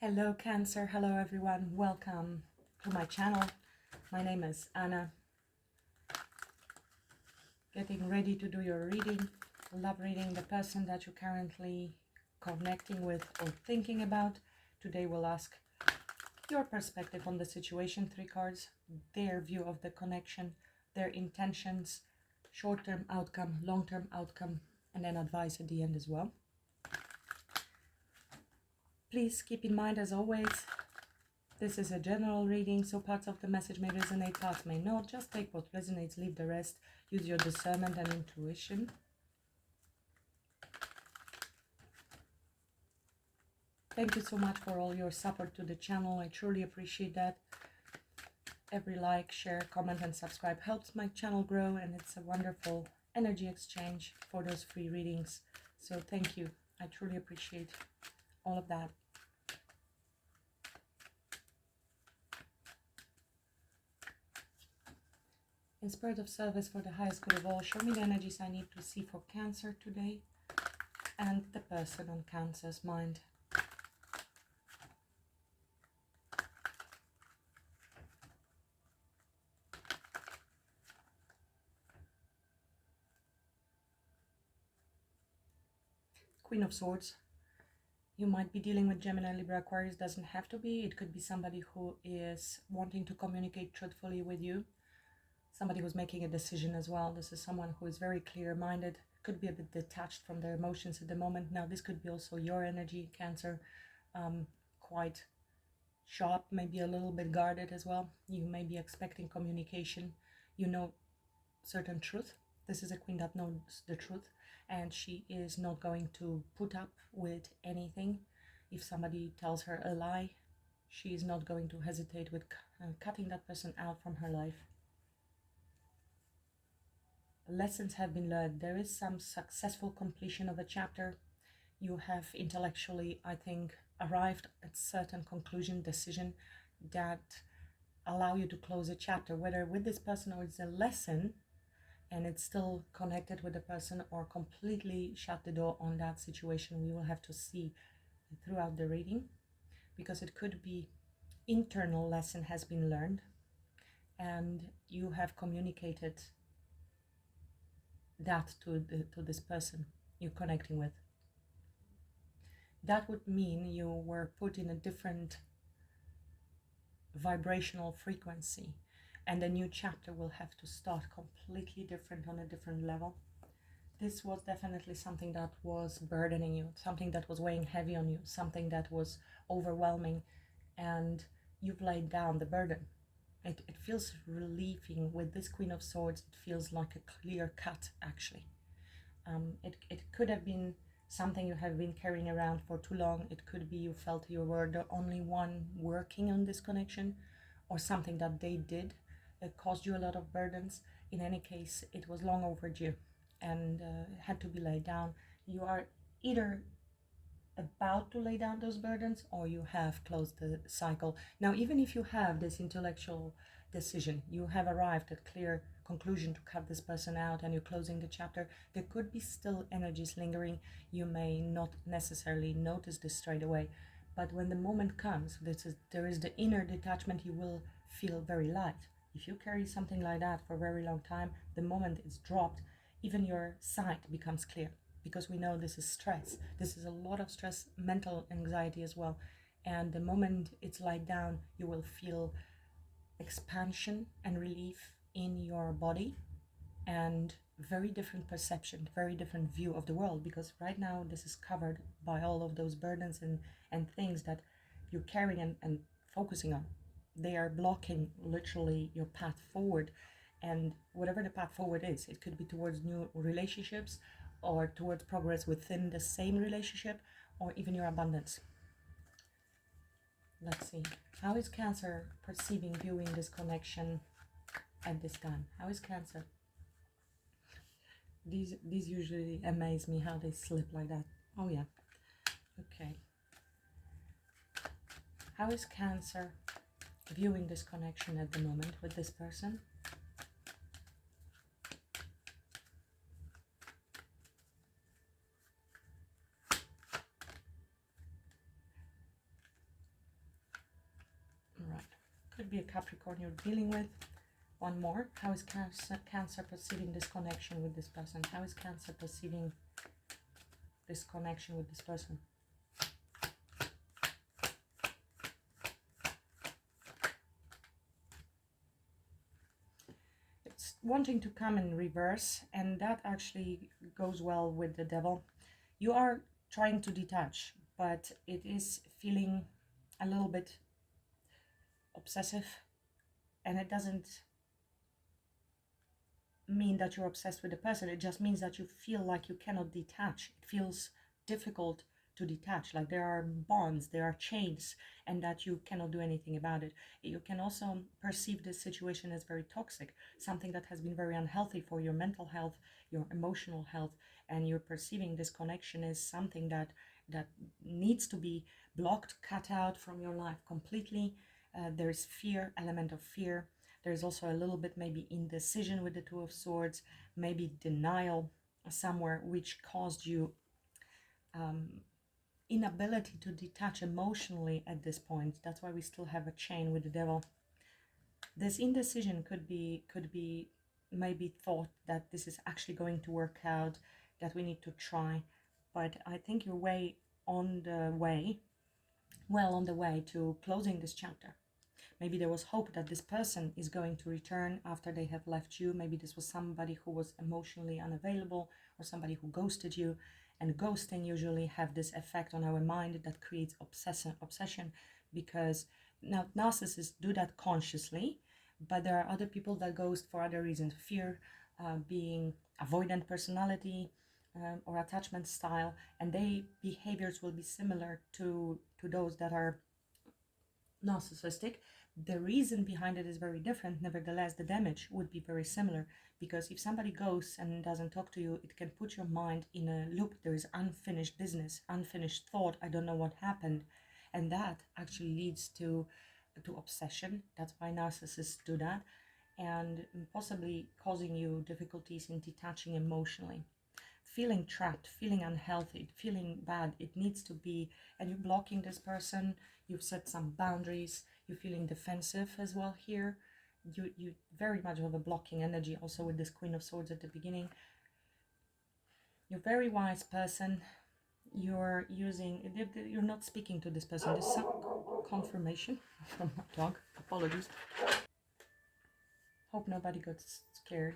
Hello Cancer, hello everyone, welcome to my channel. My name is Anna. Getting ready to do your reading. Love reading the person that you're currently connecting with or thinking about. Today we'll ask your perspective on the situation, 3 cards, their view of the connection, their intentions, short-term outcome, long-term outcome, and then advice at the end as well. Please keep in mind, as always, this is a general reading, so parts of the message may resonate, parts may not. Just take what resonates, leave the rest. Use your discernment and intuition. Thank you so much for all your support to the channel. I truly appreciate that. Every like, share, comment and subscribe helps my channel grow, and it's a wonderful energy exchange for those free readings. So thank you. I truly appreciate all of that. In spirit of service for the highest good of all, show me the energies I need to see for Cancer today and the person on Cancer's mind. Queen of Swords. You might be dealing with Gemini, Libra, Aquarius. Doesn't have to be. It could be somebody who is wanting to communicate truthfully with you. Somebody who's making a decision as well. This is someone who is very clear-minded. Could be a bit detached from their emotions at the moment. Now, this could be also your energy, Cancer. Quite sharp, maybe a little bit guarded as well. You may be expecting communication. You know certain truth. This is a queen that knows the truth, and she is not going to put up with anything. If somebody tells her a lie, she is not going to hesitate with cutting that person out from her life. Lessons have been learned. There is some successful completion of a chapter. You have intellectually, I think, arrived at certain conclusion, decision that allow you to close a chapter, whether with this person or it's a lesson and it's still connected with the person, or completely shut the door on that situation. We will have to see throughout the reading, because it could be internal lesson has been learned and you have communicated that to this person you're connecting with. That would mean you were put in a different vibrational frequency, and a new chapter will have to start completely different on a different level. This was definitely something that was burdening you, something that was weighing heavy on you, something that was overwhelming, and you've laid down the burden. It feels relieving. With this Queen of Swords, it feels like a clear cut, actually. It could have been something you have been carrying around for too long. It could be you felt you were the only one working on this connection, or something that they did caused you a lot of burdens. In any case, it was long overdue and had to be laid down. You are either about to lay down those burdens, or you have closed the cycle. Now, even if you have this intellectual decision, you have arrived at clear conclusion to cut this person out and you're closing the chapter, there could be still energies lingering. You may not necessarily notice this straight away, but when the moment comes, there is the inner detachment. You will feel very light. If you carry something like that for a very long time, the moment it's dropped, even your sight becomes clear, because we know this is stress. This is a lot of stress, mental anxiety as well. And the moment it's laid down, you will feel expansion and relief in your body, and very different perception, very different view of the world, because right now this is covered by all of those burdens and things that you're carrying and focusing on. They are blocking literally your path forward. And whatever the path forward is, it could be towards new relationships, or towards progress within the same relationship, or even your abundance. Let's see. How is Cancer perceiving, viewing this connection at this time? How is Cancer? These usually amaze me, how they slip like that. Oh yeah. Okay. How is Cancer viewing this connection at the moment with this person? Could be a Capricorn you're dealing with. One more. How is Cancer perceiving this connection with this person? How is Cancer perceiving this connection with this person? It's wanting to come in reverse, and that actually goes well with the Devil. You are trying to detach, but it is feeling a little bit obsessive, and it doesn't mean that you're obsessed with the person. It just means that you feel like you cannot detach. It feels difficult to detach, like there are bonds, there are chains, and that you cannot do anything about it. You can also perceive this situation as very toxic, something that has been very unhealthy for your mental health, your emotional health, and you're perceiving this connection as something that needs to be blocked, cut out from your life completely. There's fear, element of fear. There's also a little bit maybe indecision with the Two of Swords, maybe denial somewhere, which caused you inability to detach emotionally at this point. That's why we still have a chain with the Devil. This indecision could be maybe thought that this is actually going to work out, that we need to try. But I think you're on the way to closing this chapter. Maybe there was hope that this person is going to return after they have left you. Maybe this was somebody who was emotionally unavailable, or somebody who ghosted you. And ghosting usually have this effect on our mind that creates obsession, because now narcissists do that consciously, but there are other people that ghost for other reasons. Fear, being avoidant personality, or attachment style, and their behaviors will be similar to those that are narcissistic. The reason behind it is very different. Nevertheless, the damage would be very similar, because if somebody goes and doesn't talk to you, it can put your mind in a loop. There is unfinished business, unfinished thought. I don't know what happened, and that actually leads to obsession. That's why narcissists do that, and possibly causing you difficulties in detaching emotionally. Feeling trapped, feeling unhealthy, feeling bad, it needs to be, and you're blocking this person. You've set some boundaries. You're feeling defensive as well here. You very much have a blocking energy also with this Queen of Swords at the beginning. You're a very wise person. You're not speaking to this person. There's some confirmation from my dog. Apologies. Hope nobody got scared.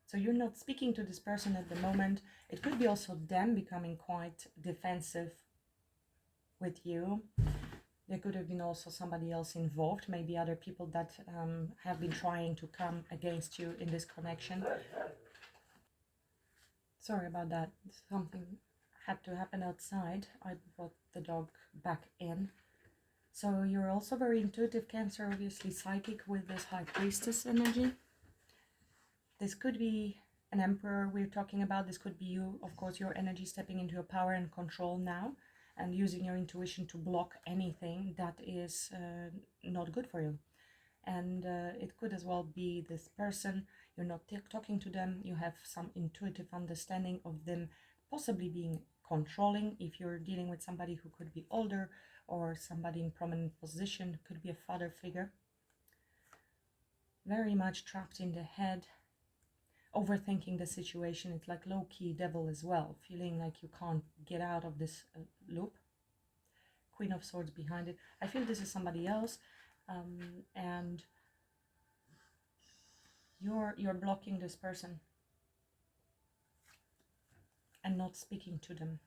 So you're not speaking to this person at the moment. It could be also them becoming quite defensive with you. There could have been also somebody else involved, maybe other people that have been trying to come against you in this connection. Sorry about that. Something had to happen outside. I brought the dog back in. So you're also very intuitive, Cancer, obviously psychic with this High Priestess energy. This could be an Emperor we're talking about. This could be you, of course, your energy stepping into your power and control now, and using your intuition to block anything that is not good for you. And it could as well be this person. You're not talking to them. You have some intuitive understanding of them possibly being controlling. If you're dealing with somebody who could be older, or somebody in prominent position, could be a father figure. Very much trapped in the head, overthinking the situation. It's like low-key Devil as well, feeling like you can't get out of this loop. Queen of Swords behind it. I feel this is somebody else, and you're blocking this person and not speaking to them.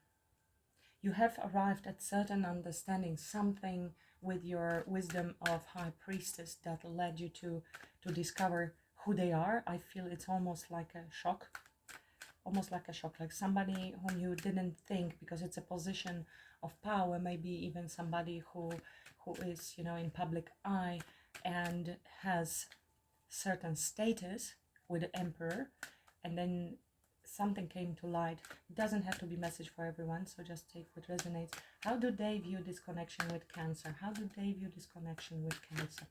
You have arrived at certain understanding, something with your wisdom of High Priestess that led you to discover who they are. I feel it's almost like a shock, like somebody whom you didn't think, because it's a position of power, maybe even somebody who is, in public eye and has certain status with the Emperor, and then something came to light. It doesn't have to be message for everyone, so just take what resonates. How do they view this connection with Cancer? How do they view this connection with Cancer?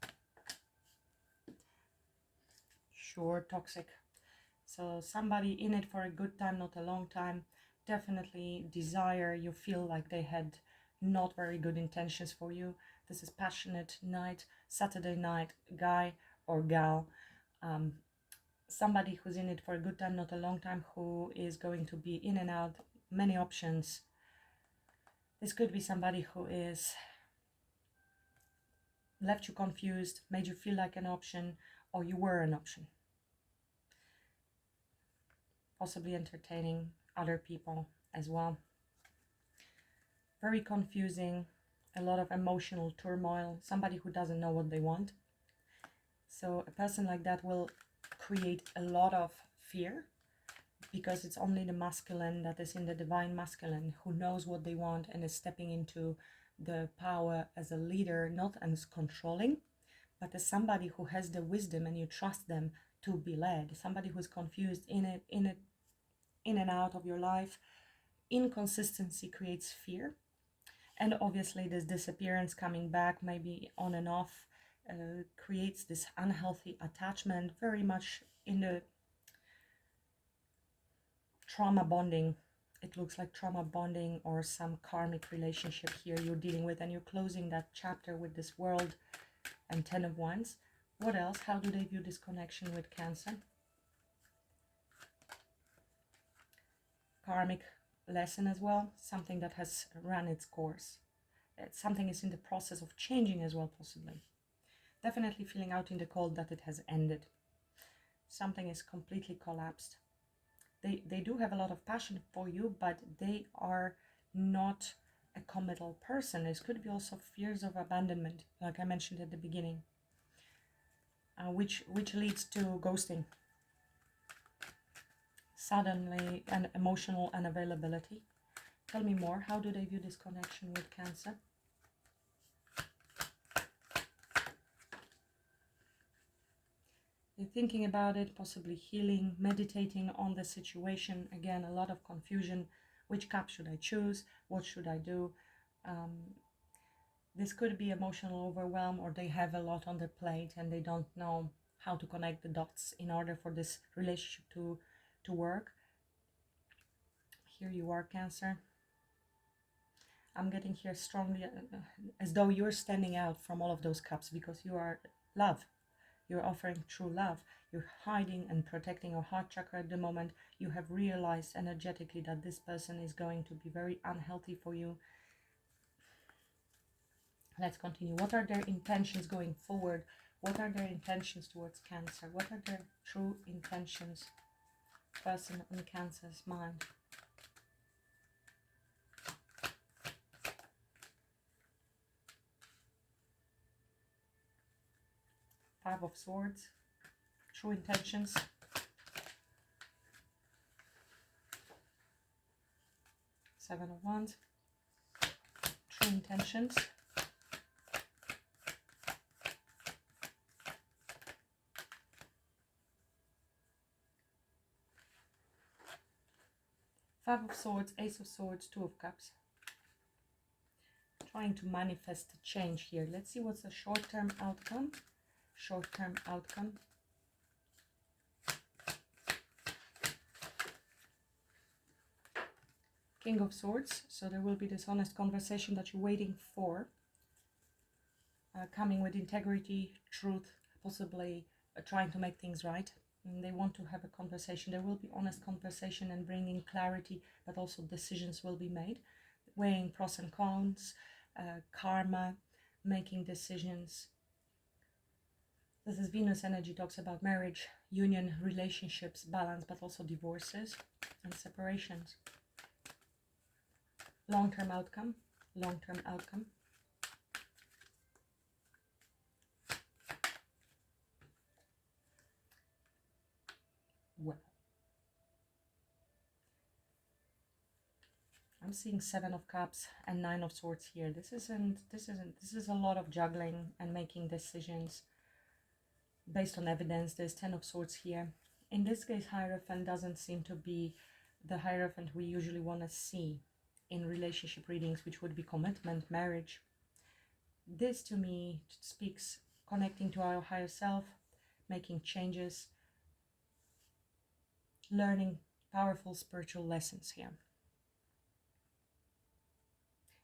Sure, toxic. So somebody in it for a good time, not a long time. Definitely desire. You feel like they had not very good intentions for you. This is passionate night, Saturday night guy or gal. Somebody who's in it for a good time, not a long time, who is going to be in and out, many options. This could be somebody who is left you confused, made you feel like an option, or you were an option. Possibly entertaining other people as well. Very confusing, a lot of emotional turmoil, somebody who doesn't know what they want. So a person like that will create a lot of fear, because it's only the masculine that is in the divine masculine who knows what they want and is stepping into the power as a leader, not as controlling, but as somebody who has the wisdom and you trust them to be led. Somebody who's confused in and out of your life. Inconsistency creates fear, and obviously this disappearance, coming back, maybe on and off, creates this unhealthy attachment, very much in the trauma bonding. It looks like trauma bonding or some karmic relationship here you're dealing with, and you're closing that chapter with this world and 10 of Wands. What else? How do they view this connection with Cancer? Karmic lesson as well, something that has run its course. Something is in the process of changing as well, possibly. Definitely feeling out in the cold that it has ended. Something is completely collapsed. They do have a lot of passion for you, but they are not a committal person. This could be also fears of abandonment, like I mentioned at the beginning, which leads to ghosting. Suddenly, an emotional unavailability. Tell me more. How do they view this connection with Cancer? They're thinking about it, possibly healing, meditating on the situation. Again, a lot of confusion. Which cup should I choose? What should I do? This could be emotional overwhelm, or they have a lot on their plate and they don't know how to connect the dots in order for this relationship to work. Here you are, Cancer. I'm getting here strongly as though you're standing out from all of those cups, because you are love. You're offering true love. You're hiding and protecting your heart chakra at the moment. You have realized energetically that this person is going to be very unhealthy for you. Let's continue. What are their intentions going forward? What are their intentions towards Cancer? What are their true intentions? Person in Cancer's mind. Five of Swords. True intentions. Seven of Wands. True intentions. Five of Swords, Ace of Swords, Two of Cups. Trying to manifest a change here. Let's see what's the short-term outcome. Short-term outcome. King of Swords. So there will be this honest conversation that you're waiting for. Coming with integrity, truth, possibly trying to make things right. And they want to have a conversation. There will be honest conversation and bringing clarity, but also decisions will be made. Weighing pros and cons, karma, making decisions. This is Venus energy, talks about marriage, union, relationships, balance, but also divorces and separations. Long-term outcome, long-term outcome. Well, I'm seeing Seven of Cups and Nine of Swords here. This is a lot of juggling and making decisions based on evidence. There's 10 of Swords here. In this case, Hierophant doesn't seem to be the Hierophant we usually want to see in relationship readings, which would be commitment, marriage. This to me speaks connecting to our higher self, making changes, learning powerful spiritual lessons here.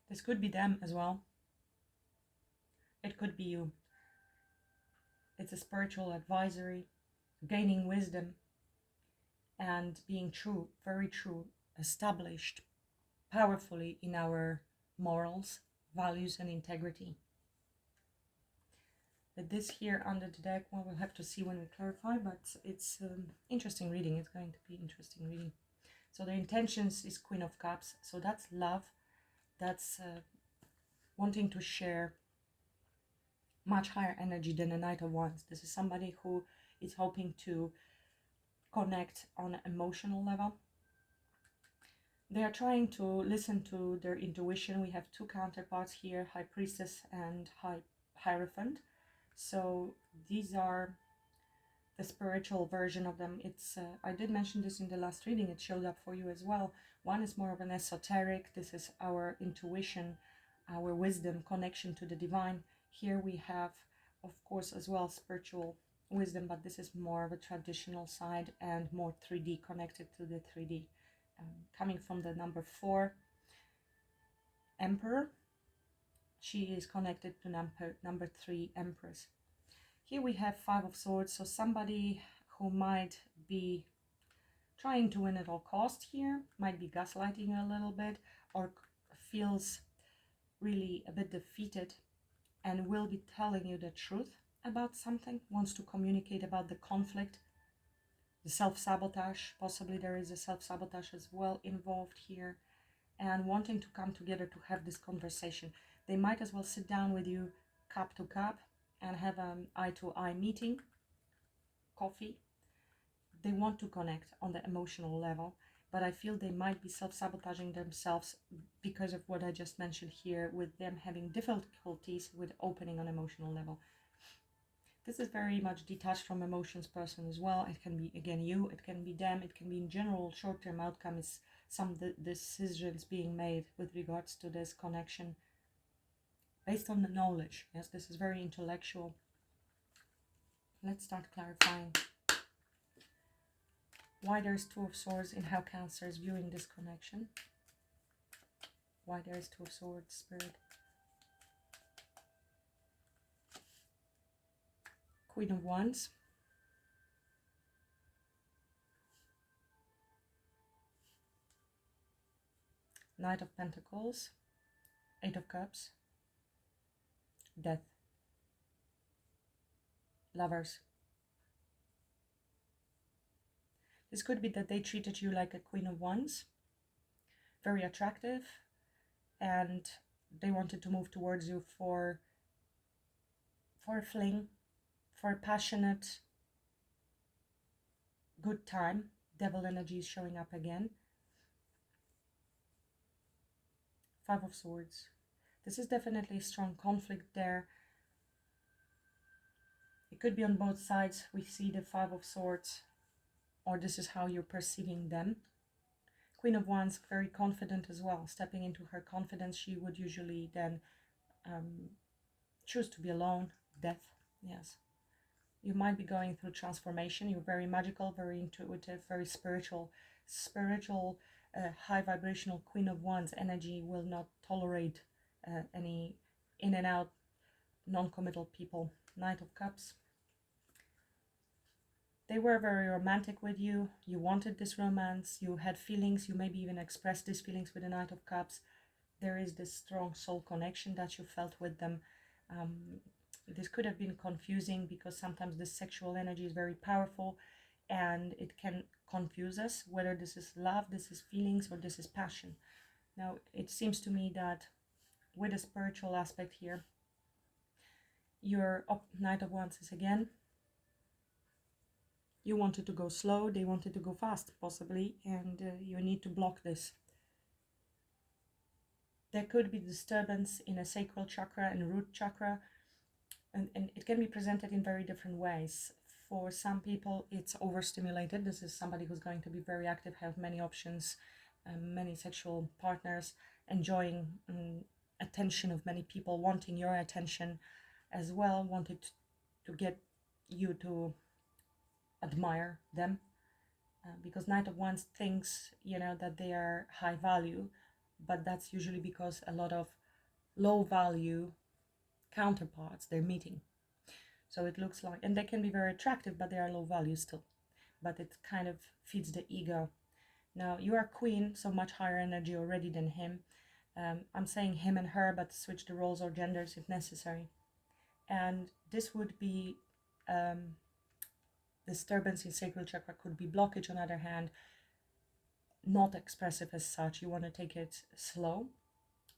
This could be them as well. It could be you. It's a spiritual advisory, gaining wisdom and being true, very true, established powerfully in our morals, values, and integrity. But this here under the deck, well, we'll have to see when we clarify, but it's interesting reading. It's going to be interesting reading. So the intentions is Queen of Cups. So that's love. That's wanting to share much higher energy than a Knight of Wands. This is somebody who is hoping to connect on an emotional level. They are trying to listen to their intuition. We have two counterparts here, High Priestess and Hierophant. So these are the spiritual version of them. It's I did mention this in the last reading. It showed up for you as well. One is more of an esoteric. This is our intuition, our wisdom, connection to the divine. Here we have, of course, as well spiritual wisdom, but this is more of a traditional side and more 3D, connected to the 3D. Coming from the number 4, Emperor. She is connected to number 3, Empress. Here we have 5 of Swords, so somebody who might be trying to win at all cost here, might be gaslighting a little bit, or feels really a bit defeated and will be telling you the truth about something, wants to communicate about the conflict, the self-sabotage. Possibly there is a self-sabotage as well involved here, and wanting to come together to have this conversation. They might as well sit down with you cup to cup and have an eye-to-eye meeting, coffee. They want to connect on the emotional level, but I feel they might be self-sabotaging themselves because of what I just mentioned here, with them having difficulties with opening on emotional level. This is very much detached from emotions person as well. It can be, again, you, it can be them, it can be in general short-term outcome is some decisions being made with regards to this connection based on the knowledge. Yes, this is very intellectual. Let's start clarifying why there's 2 of Swords in how Cancer is viewing this connection. Why there's 2 of Swords, Spirit. Queen of Wands. Knight of Pentacles. 8 of Cups. Death. Lovers. This could be that they treated you like a Queen of Wands, very attractive, and they wanted to move towards you for a fling, for a passionate, good time. Devil energy is showing up again. 5 of Swords. This is definitely a strong conflict there. It could be on both sides. We see the 5 of Swords, or this is how you're perceiving them. Queen of Wands, very confident as well. Stepping into her confidence, she would usually then choose to be alone. Death, yes. You might be going through transformation. You're very magical, very intuitive, very spiritual. High vibrational Queen of Wands energy will not tolerate any in and out non-committal people. Knight of Cups. They were very romantic with you. You wanted this romance. You had feelings. You maybe even expressed these feelings with the Knight of Cups. There is this strong soul connection that you felt with them. This could have been confusing because sometimes this sexual energy is very powerful and it can confuse us whether this is love, this is feelings, or this is passion. Now, it seems to me that with a spiritual aspect here, your Knight of Wands is again, you wanted to go slow, they wanted to go fast, possibly, and you need to block this. There could be disturbance in a sacral chakra and root chakra, and it can be presented in very different ways. For some people, it's overstimulated. This is somebody who's going to be very active, have many options, many sexual partners, enjoying attention of many people, wanting your attention as well, wanted to get you to admire them, because Knight of Wands thinks, that they are high value, but that's usually because a lot of low value counterparts they're meeting. So it looks like, and they can be very attractive, but they are low value still. But it kind of feeds the ego. Now you are queen, so much higher energy already than him. I'm saying him and her, but switch the roles or genders if necessary. And this would be disturbance in sacral chakra, could be blockage on the other hand, not expressive as such. You want to take it slow,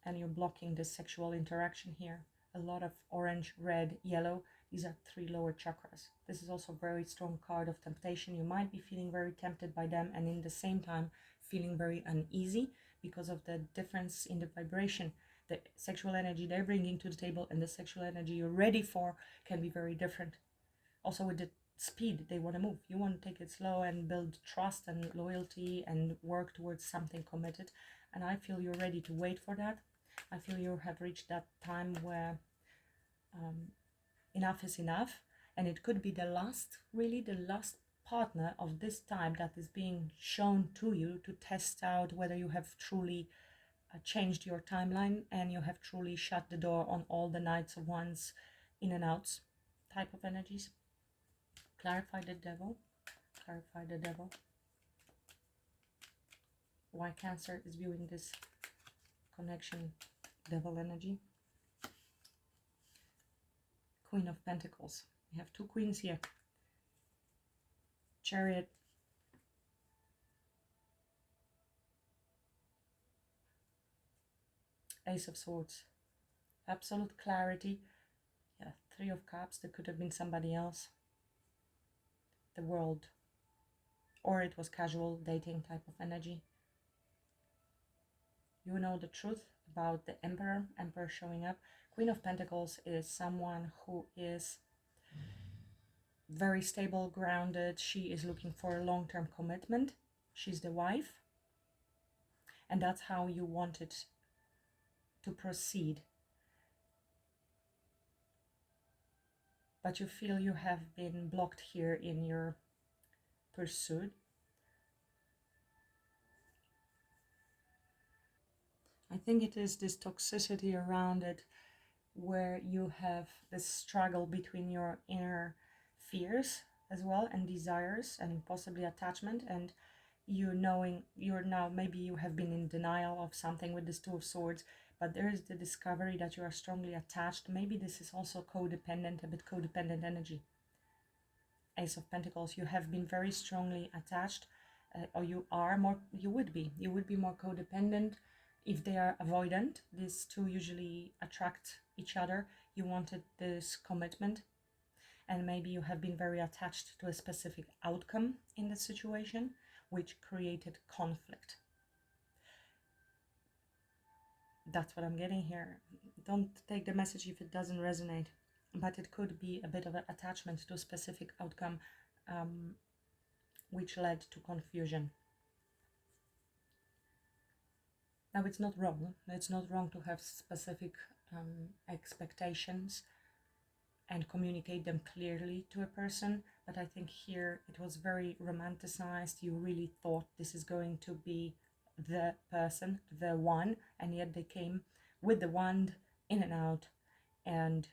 and you're blocking the sexual interaction here. A lot of orange, red, yellow. These are 3 lower chakras. This is also a very strong card of temptation. You might be feeling very tempted by them, and in the same time feeling very uneasy because of the difference in the vibration. The sexual energy they're bringing to the table and the sexual energy you're ready for can be very different. Also with the speed they want to move. You want to take it slow and build trust and loyalty and work towards something committed. And I feel you're ready to wait for that. I feel you have reached that time where enough is enough, and it could be the last partner of this type that is being shown to you to test out whether you have truly changed your timeline and you have truly shut the door on all the Knights of Wands in and outs type of energies. Clarify the devil. Clarify the devil. Why Cancer is viewing this connection devil energy. Queen of Pentacles. We have 2 queens here. Chariot. Ace of Swords. Absolute clarity. Yeah, 3 of Cups. That could have been somebody else. The World. Or it was casual dating type of energy. You know the truth about the Emperor. Emperor showing up. Queen of Pentacles is someone who is very stable, grounded. She is looking for a long-term commitment. She's the wife. And that's how you want it to proceed. But you feel you have been blocked here in your pursuit. I think it is this toxicity around it where you have this struggle between your inner fears as well and desires and possibly attachment, and you knowing you're now, maybe you have been in denial of something with this 2 of Swords, but there is the discovery that you are strongly attached. Maybe this is also codependent, a bit codependent energy. Ace of Pentacles, you have been very strongly attached, or you would be more codependent. If they are avoidant, these 2 usually attract each other. You wanted this commitment, and maybe you have been very attached to a specific outcome in the situation, which created conflict. That's what I'm getting here. Don't take the message if it doesn't resonate, but it could be a bit of an attachment to a specific outcome, which led to confusion. Now, it's not wrong. It's not wrong to have specific expectations and communicate them clearly to a person, but I think here it was very romanticized. You really thought this is going to be the person, the one, and yet they came with the wand in and out and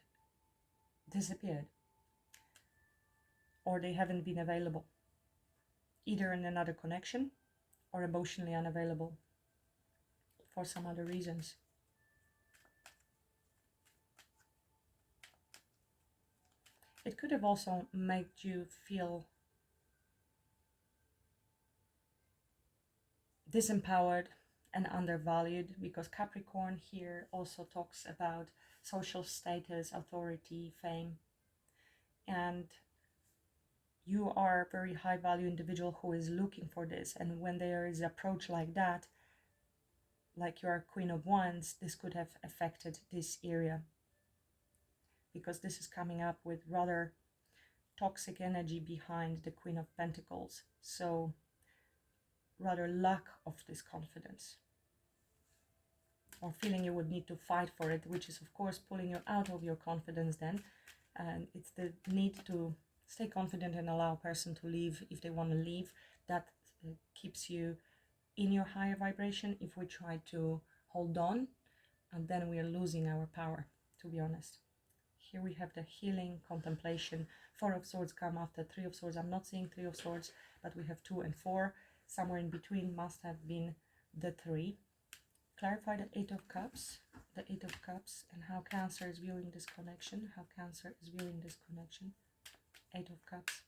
disappeared. Or they haven't been available, either in another connection or emotionally unavailable for some other reasons. It could have also made you feel disempowered and undervalued, because Capricorn here also talks about social status, authority, fame, and you are a very high value individual who is looking for this. And when there is an approach like that, like you are Queen of Wands, this could have affected this area, because this is coming up with rather toxic energy behind the Queen of Pentacles. So rather lack of this confidence, or feeling you would need to fight for it, which is of course pulling you out of your confidence then. And it's the need to stay confident and allow a person to leave if they want to leave. That keeps you in your higher vibration. If we try to hold on, and then we are losing our power, to be honest. Here we have the healing, contemplation. 4 of Swords come after 3 of Swords. I'm not seeing 3 of Swords, but we have 2 and 4. Somewhere in between must have been the 3. Clarify the 8 of Cups. The 8 of Cups and how Cancer is viewing this connection. How Cancer is viewing this connection. 8 of Cups.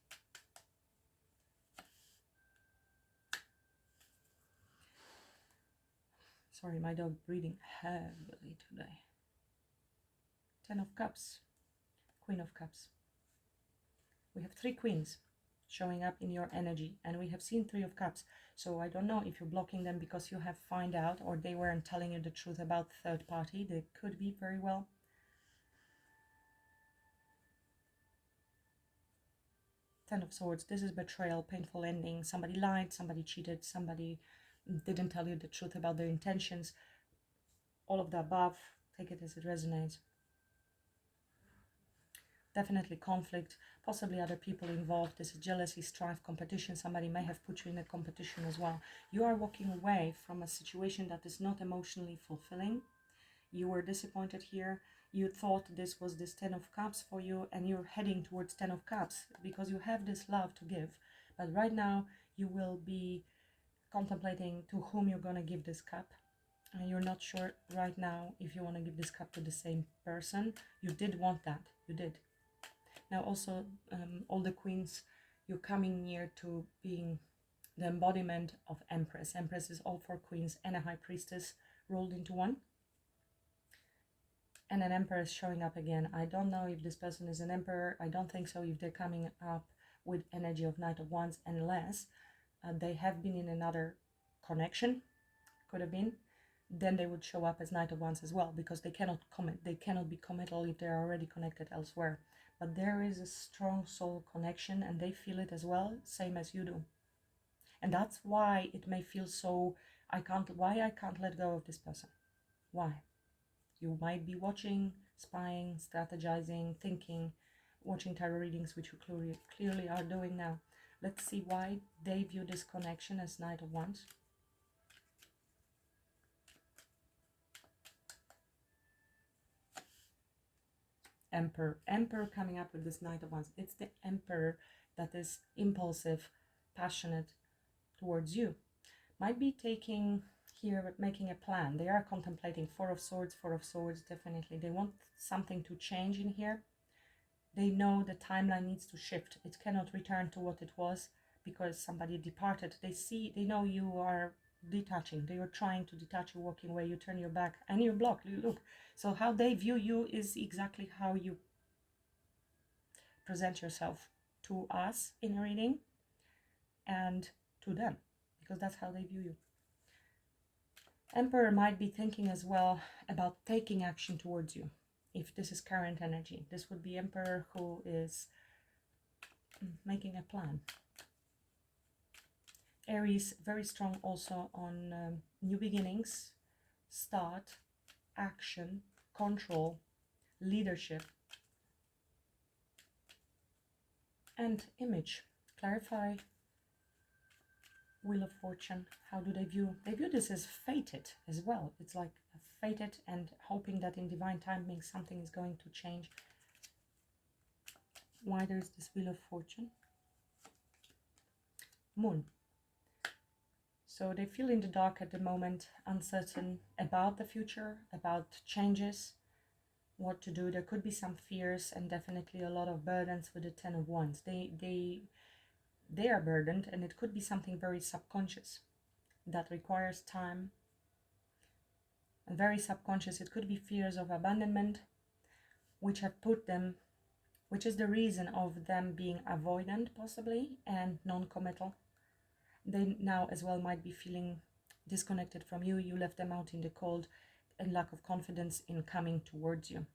Sorry, my dog breathing heavily today. 10 of Cups. Queen of Cups. We have 3 queens showing up in your energy, and we have seen 3 of Cups. So I don't know if you're blocking them because you have found out, or they weren't telling you the truth about third party. They could be very well. Ten of Swords. This is betrayal, painful ending. Somebody lied, somebody cheated, somebody didn't tell you the truth about their intentions. All of the above. Take it as it resonates. Definitely conflict, possibly other people involved. This is jealousy, strife, competition. Somebody may have put you in a competition as well. You are walking away from a situation that is not emotionally fulfilling. You were disappointed here. You thought this was this 10 of Cups for you, and you're heading towards 10 of Cups because you have this love to give. But right now you will be contemplating to whom you're going to give this cup. And you're not sure right now if you want to give this cup to the same person. You did want that. You did. Now also, all the queens, you're coming near to being the embodiment of Empress. Empress is all 4 queens and a High Priestess rolled into one. And an Emperor showing up again. I don't know if this person is an Emperor. I don't think so if they're coming up with energy of Knight of Wands, unless they have been in another connection, could have been. Then they would show up as Knight of Wands as well, because they cannot commit. They cannot be committal if they're already connected elsewhere. But there is a strong soul connection, and they feel it as well, same as you do. And that's why it may feel so, I can't let go of this person. Why? You might be watching, spying, strategizing, thinking, watching tarot readings, which you clearly are doing now. Let's see why they view this connection as Knight of Wands. Emperor coming up with this Knight of Wands. It's the Emperor that is impulsive, passionate towards you. Might be taking here, making a plan. They are contemplating 4 of Swords, definitely. They want something to change in here. They know the timeline needs to shift. It cannot return to what it was because somebody departed. They know you are detaching. They are trying to detach you, walking away. You turn your back and you block. You look. So how they view you is exactly how you present yourself to us in a reading and to them, because that's how they view you. Emperor might be thinking as well about taking action towards you. If this is current energy, this would be Emperor who is making a plan. Aries, very strong also on new beginnings, start, action, control, leadership, and image. Clarify. Wheel of Fortune. How do they view? They view this as fated as well. It's like fated and hoping that in divine timing something is going to change. Why there's this Wheel of Fortune? Moon. So they feel in the dark at the moment, uncertain about the future, about changes, what to do. There could be some fears and definitely a lot of burdens with the 10 of Wands. They are burdened, and it could be something very subconscious that requires time. And very subconscious, it could be fears of abandonment, which have put them, which is the reason of them being avoidant possibly and non-committal. They now as well might be feeling disconnected from you. You left them out in the cold and lack of confidence in coming towards you.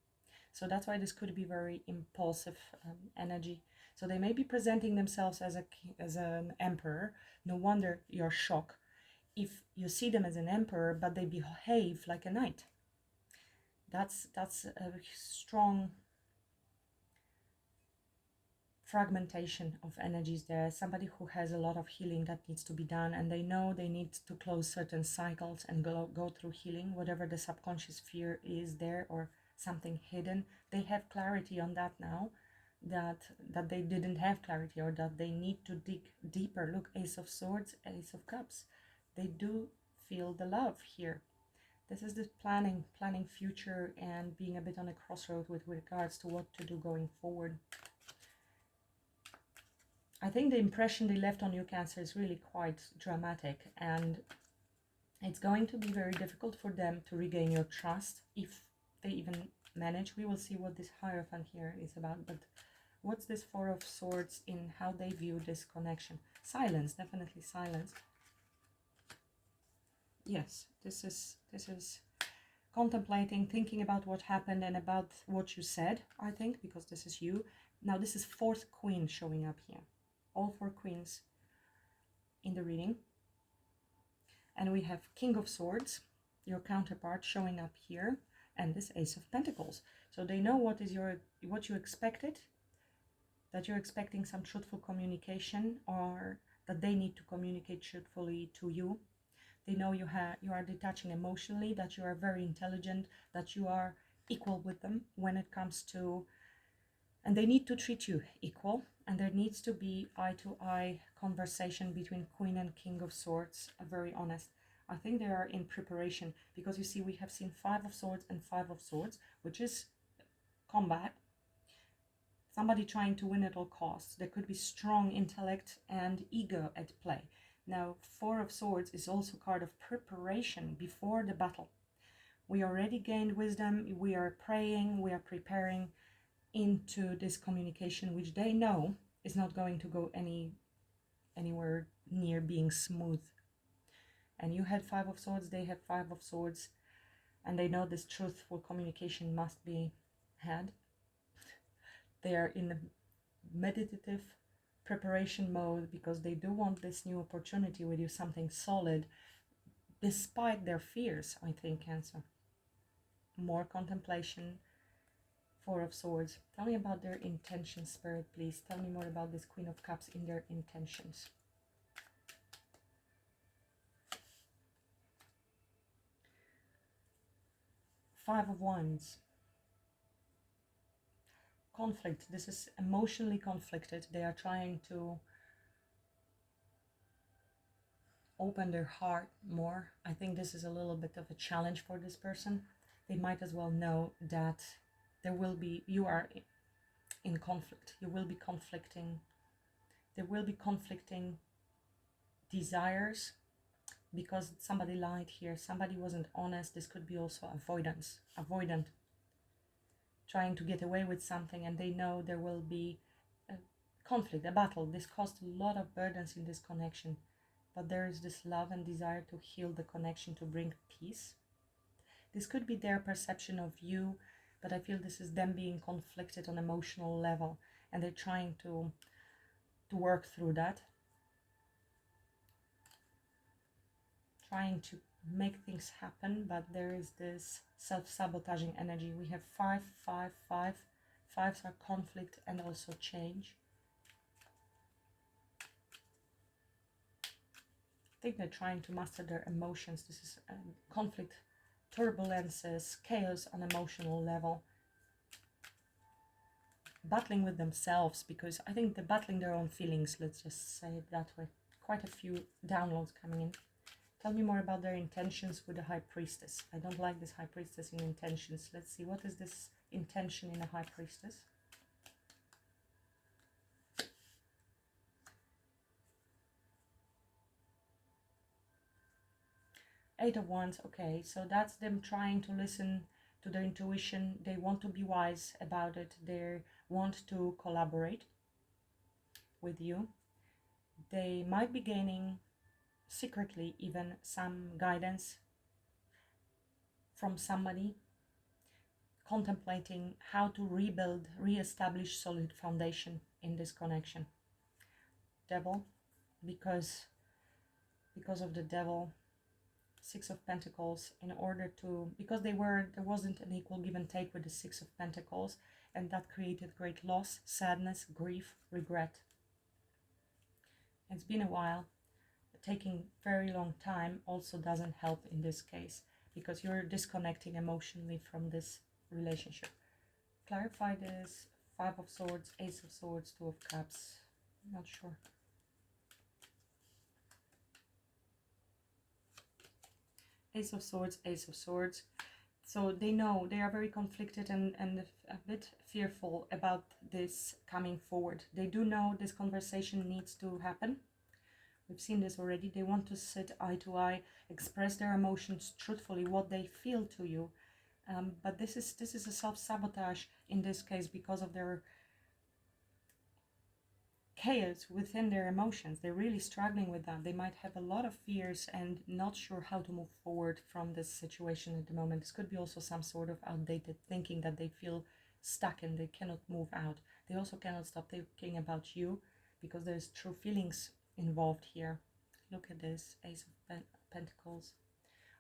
So that's why this could be very impulsive energy. So they may be presenting themselves as an emperor. No wonder you're shocked if you see them as an emperor, but they behave like a knight. That's a strong fragmentation of energies there, somebody who has a lot of healing that needs to be done, and they know they need to close certain cycles and go through healing, whatever the subconscious fear is there or something hidden. They have clarity on that now, that they didn't have clarity, or that they need to dig deeper. Look, Ace of Swords, Ace of Cups. They do feel the love here. This is the planning future and being a bit on a crossroad with regards to what to do going forward. I think the impression they left on you, Cancer, is really quite dramatic, and it's going to be very difficult for them to regain your trust, if they even manage. We will see what this Hierophant here is about, but what's this Four of Swords in how they view this connection? Silence, definitely silence. Yes, this is contemplating, thinking about what happened and about what you said, I think, because this is you. Now this is fourth Queen showing up here. All four Queens in the reading. And we have King of Swords, your counterpart, showing up here, and this Ace of Pentacles. So they know what you expected, that you're expecting some truthful communication, or that they need to communicate truthfully to you. They know you are detaching emotionally, that you are very intelligent, that you are equal with them when it comes to, and they need to treat you equal, and there needs to be eye-to-eye conversation between Queen and King of Swords, very honest. I think they are in preparation, because you see we have seen Five of Swords and Five of Swords, which is combat. Somebody trying to win at all costs. There could be strong intellect and ego at play. Now, Four of Swords is also a card of preparation before the battle. We already gained wisdom, we are praying, we are preparing into this communication, which they know is not going to go anywhere near being smooth. And you had Five of Swords, they have Five of Swords, and they know this truthful communication must be had. They are in a meditative preparation mode, because they do want this new opportunity with you, something solid, despite their fears, I think, Cancer. More contemplation. Four of Swords. Tell me about their intentions, Spirit, please. Tell me more about this Queen of Cups in their intentions. Five of Wands. Conflict. This is emotionally conflicted. They are trying to open their heart more. I think this is a little bit of a challenge for this person. They might as well know that you are in conflict. You will be conflicting. There will be conflicting desires, because somebody lied here. Somebody wasn't honest. This could be also avoidant, trying to get away with something, and they know there will be a conflict, a battle. This caused a lot of burdens in this connection, but there is this love and desire to heal the connection, to bring peace. This could be their perception of you, but I feel this is them being conflicted on emotional level, and they're trying to work through that, trying to make things happen, but there is this self-sabotaging energy. We have 5, 5, 5. Fives are conflict and also change. I think they're trying to master their emotions. This is conflict, turbulences, chaos on emotional level. Battling with themselves, because I think they're battling their own feelings, let's just say it that way. Quite a few downloads coming in. Tell me more about their intentions with the High Priestess. I don't like this High Priestess in intentions. Let's see, what is this intention in a High Priestess? Eight of Wands. Okay, so that's them trying to listen to their intuition. They want to be wise about it. They want to collaborate with you. They might be gaining secretly even some guidance from somebody, contemplating how to rebuild, re-establish solid foundation in this connection. Devil, because of the Devil, Six of Pentacles, in order to, because there wasn't an equal give and take with the Six of Pentacles, and that created great loss, sadness, grief, regret. It's been a while. Taking very long time also doesn't help in this case, because you're disconnecting emotionally from this relationship. Clarify this. Five of Swords, Ace of Swords, Two of Cups. I'm not sure. Ace of Swords, Ace of Swords. So they know, they are very conflicted and a bit fearful about this coming forward. They do know this conversation needs to happen. We've seen this already. They want to sit eye to eye, express their emotions truthfully, what they feel to you. But this is a self-sabotage in this case, because of their chaos within their emotions. They're really struggling with that. They might have a lot of fears and not sure how to move forward from this situation at the moment. This could be also some sort of outdated thinking that they feel stuck and they cannot move out. They also cannot stop thinking about you, because there's true feelings involved here. Look at this, Ace of Pentacles.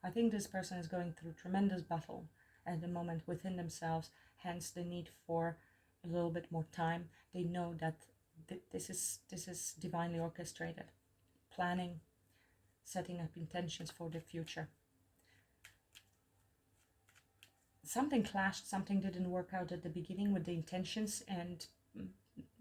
I think this person is going through tremendous battle at the moment within themselves, hence the need for a little bit more time. They know that this is divinely orchestrated, planning, setting up intentions for the future. Something clashed, something didn't work out at the beginning with the intentions, and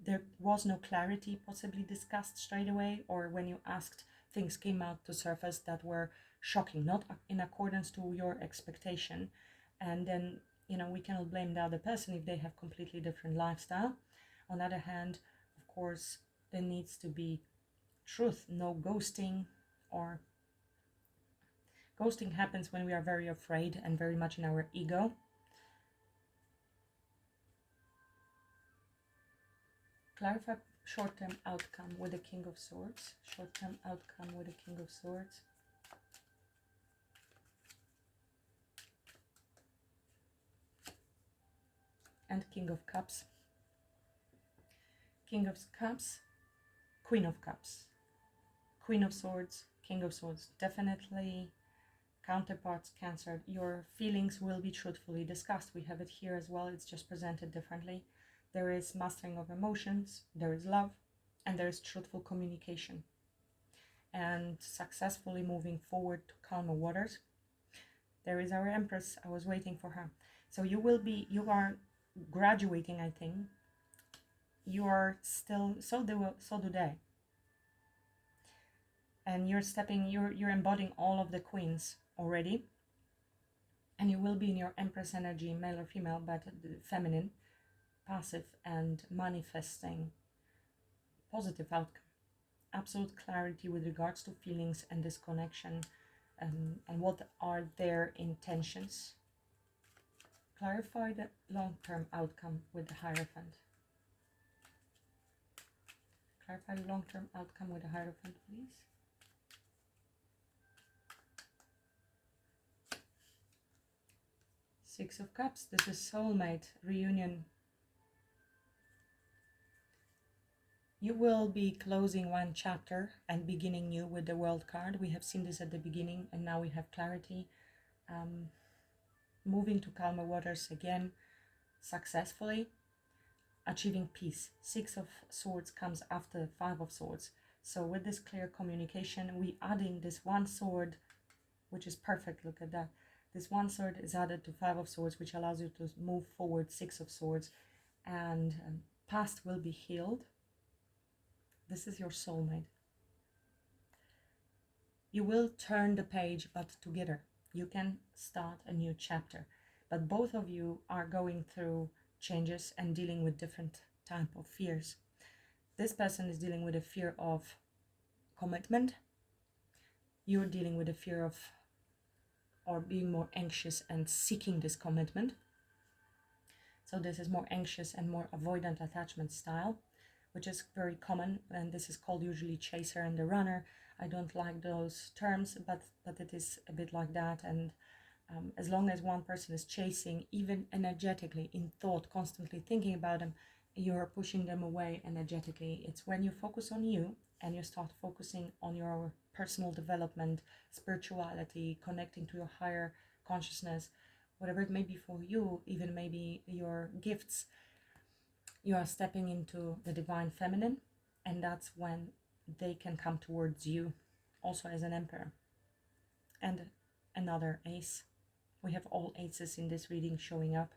there was no clarity possibly discussed straight away, or when you asked, things came out to surface that were shocking, not in accordance to your expectation. And then, you know, we cannot blame the other person if they have completely different lifestyle. On the other hand, of course, there needs to be truth, no ghosting. Or ghosting happens when we are very afraid and very much in our ego. Clarify short-term outcome with the King of Swords. Short-term outcome with the King of Swords. And King of Cups. King of Cups, Queen of Cups. Queen of Swords, King of Swords. Definitely counterparts, Cancer. Your feelings will be truthfully discussed. We have it here as well. It's just presented differently. There is mastering of emotions, there is love, and there is truthful communication. And successfully moving forward to calmer waters. There is our Empress. I was waiting for her. So you are graduating, I think. You are still, so do they. And you're embodying all of the queens already. And you will be in your Empress energy, male or female, but feminine, passive, and manifesting positive outcome. Absolute clarity with regards to feelings and disconnection, and what are their intentions. Clarify the long-term outcome with the Hierophant. Clarify the long-term outcome with the Hierophant, please. Six of Cups. This is soulmate reunion. You will be closing one chapter and beginning new with the World card. We have seen this at the beginning, and now we have clarity. Moving to calmer waters again, successfully, achieving peace. Six of Swords comes after Five of Swords. So with this clear communication, we adding this one sword, which is perfect. Look at that. This one sword is added to Five of Swords, which allows you to move forward. Six of Swords, and past will be healed. This is your soulmate. You will turn the page, but together. You can start a new chapter. But both of you are going through changes and dealing with different type of fears. This person is dealing with a fear of commitment. You're dealing with a fear of, or being more anxious and seeking this commitment. So this is more anxious and more avoidant attachment style, which is very common, and this is called usually chaser and the runner. I don't like those terms, but it is a bit like that. And as long as one person is chasing, even energetically, in thought, constantly thinking about them, you're pushing them away energetically. It's when you focus on you and you start focusing on your personal development, spirituality, connecting to your higher consciousness, whatever it may be for you, even maybe your gifts, you are stepping into the divine feminine, and that's when they can come towards you, also as an emperor. And another ace. We have all aces in this reading showing up.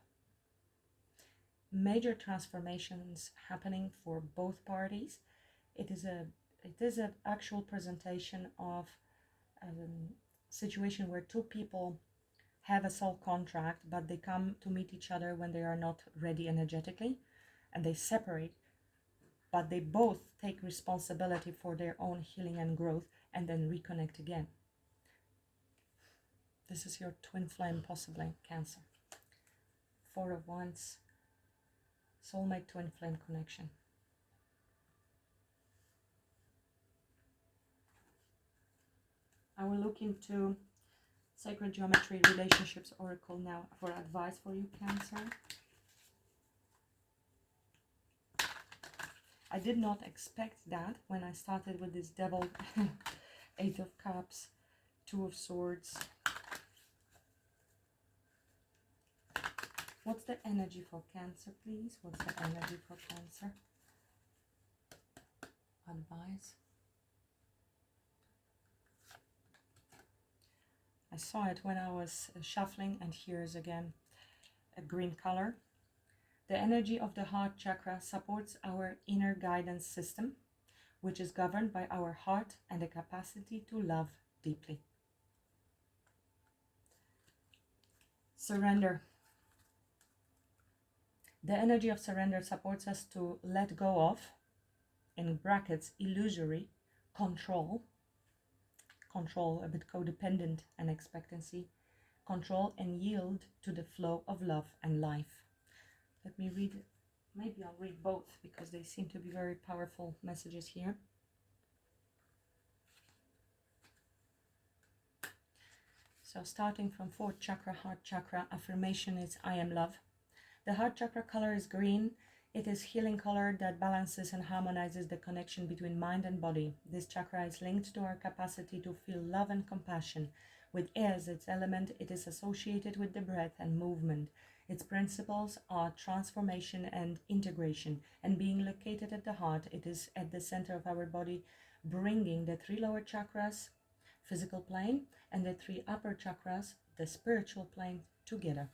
Major transformations happening for both parties. It is an actual presentation of a situation where two people have a soul contract, but they come to meet each other when they are not ready energetically, and they separate, but they both take responsibility for their own healing and growth, and then reconnect again. This is your twin flame, possibly, Cancer. 4 of Wands, soulmate twin flame connection. I will look into Sacred Geometry Relationships Oracle now for advice for you, Cancer. I did not expect that when I started with this Devil, 8 of Cups, 2 of Swords. What's the energy for Cancer, please? What's the energy for Cancer? Advice. I saw it when I was shuffling, and here's again a green color. The energy of the heart chakra supports our inner guidance system, which is governed by our heart and the capacity to love deeply. Surrender. The energy of surrender supports us to let go of, in brackets, illusory control, a bit codependent and expectancy, control, and yield to the flow of love and life. Let me read, maybe I'll read both because they seem to be very powerful messages here. So starting from 4th chakra, heart chakra, affirmation is I am love. The heart chakra color is green. It is healing color that balances and harmonizes the connection between mind and body. This chakra is linked to our capacity to feel love and compassion. With air as its element, it is associated with the breath and movement. Its principles are transformation and integration, and being located at the heart, it is at the center of our body, bringing the 3 lower chakras, physical plane, and the 3 upper chakras, the spiritual plane, together.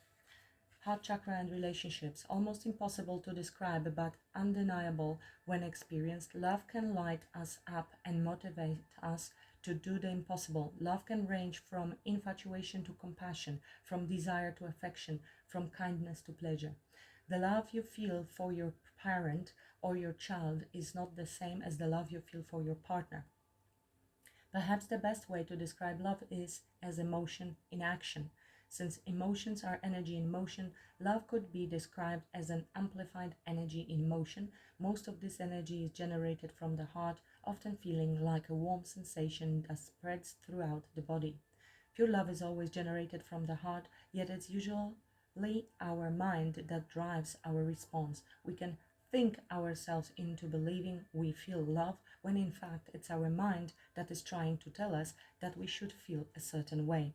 Heart chakra and relationships, almost impossible to describe but undeniable when experienced. Love can light us up and motivate us to do the impossible. Love can range from infatuation to compassion, from desire to affection, from kindness to pleasure. The love you feel for your parent or your child is not the same as the love you feel for your partner. Perhaps the best way to describe love is as emotion in action. Since emotions are energy in motion, love could be described as an amplified energy in motion. Most of this energy is generated from the heart, often feeling like a warm sensation that spreads throughout the body. Pure love is always generated from the heart, yet it's usually our mind that drives our response. We can think ourselves into believing we feel love, when in fact it's our mind that is trying to tell us that we should feel a certain way.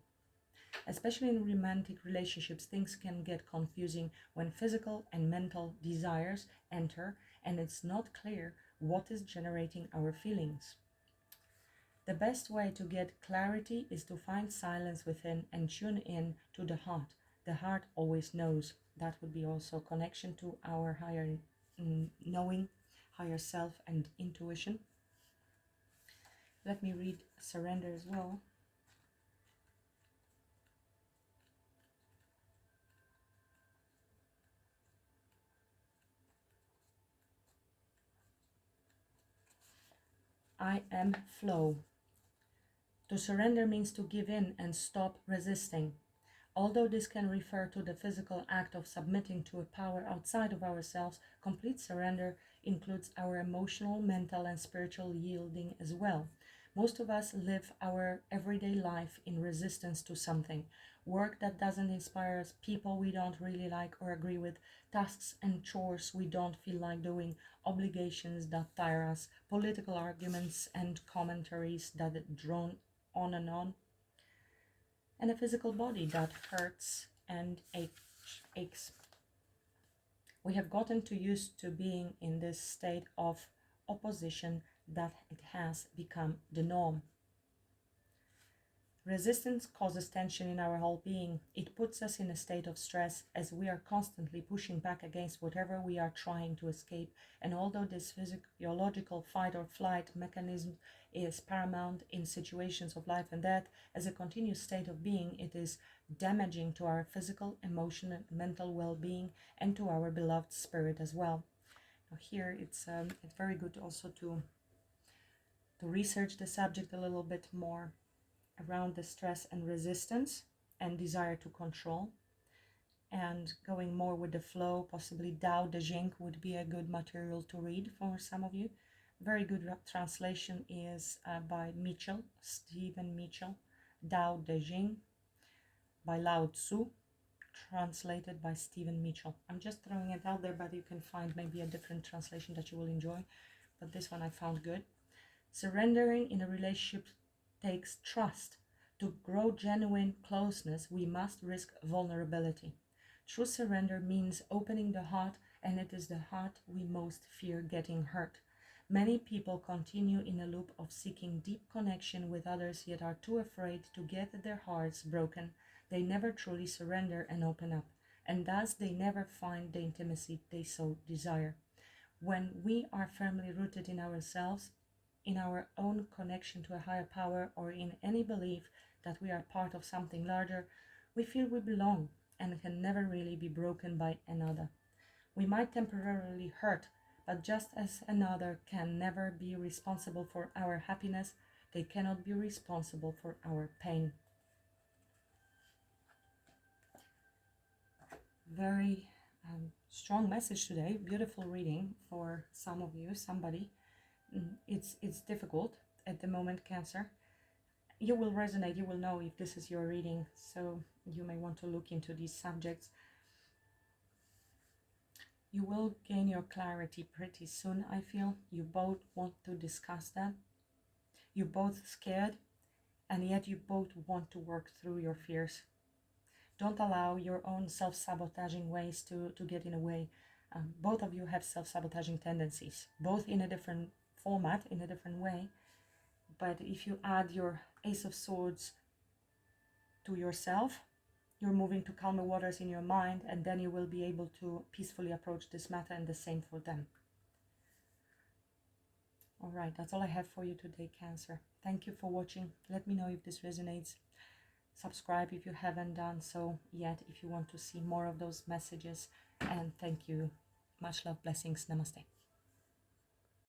Especially in romantic relationships, things can get confusing when physical and mental desires enter and it's not clear what is generating our feelings. The best way to get clarity is to find silence within and tune in to the heart. The heart always knows. That would be also connection to our higher knowing, higher self, and intuition. Let me read surrender as well. I am flow. To surrender means to give in and stop resisting. Although this can refer to the physical act of submitting to a power outside of ourselves, complete surrender includes our emotional, mental, and spiritual yielding as well. Most of us live our everyday life in resistance to something. Work that doesn't inspire us, people we don't really like or agree with, tasks and chores we don't feel like doing, obligations that tire us, political arguments and commentaries that drone on, and a physical body that hurts and aches. We have gotten too used to being in this state of opposition that it has become the norm. Resistance causes tension in our whole being. It puts us in a state of stress as we are constantly pushing back against whatever we are trying to escape. And although this physiological fight or flight mechanism is paramount in situations of life and death, as a continuous state of being, it is damaging to our physical, emotional, and mental well-being and to our beloved spirit as well. Now here it's very good also to research the subject a little bit more around the stress and resistance and desire to control, and going more with the flow. Possibly Tao Te Ching would be a good material to read for some of you. Very good translation is by Stephen Mitchell, Tao Te Ching by Lao Tzu, translated by Stephen Mitchell. I'm just throwing it out there, but you can find maybe a different translation that you will enjoy, but this one I found good. Surrendering in a relationship takes trust. To grow genuine closeness, we must risk vulnerability. True surrender means opening the heart, and it is the heart we most fear getting hurt. Many people continue in a loop of seeking deep connection with others, yet are too afraid to get their hearts broken. They never truly surrender and open up, and thus they never find the intimacy they so desire. When we are firmly rooted in ourselves, in our own connection to a higher power, or in any belief that we are part of something larger, we feel we belong and can never really be broken by another. We might temporarily hurt, but just as another can never be responsible for our happiness, they cannot be responsible for our pain. Very strong message today. Beautiful reading for some of you, somebody. It's difficult at the moment, Cancer. You will resonate, you will know if this is your reading, so you may want to look into these subjects. You will gain your clarity pretty soon, I feel. You both want to discuss that. You're both scared, and yet you both want to work through your fears. Don't allow your own self-sabotaging ways to get in the way. Both of you have self-sabotaging tendencies, both in a different format, in a different way. But if you add your Ace of Swords to yourself, you're moving to calmer waters in your mind, and then you will be able to peacefully approach this matter, and the same for them. All right, that's all I have for you today, Cancer. Thank you for watching. Let me know if this resonates. Subscribe if you haven't done so yet, if you want to see more of those messages. And thank you. Much love, blessings. Namaste.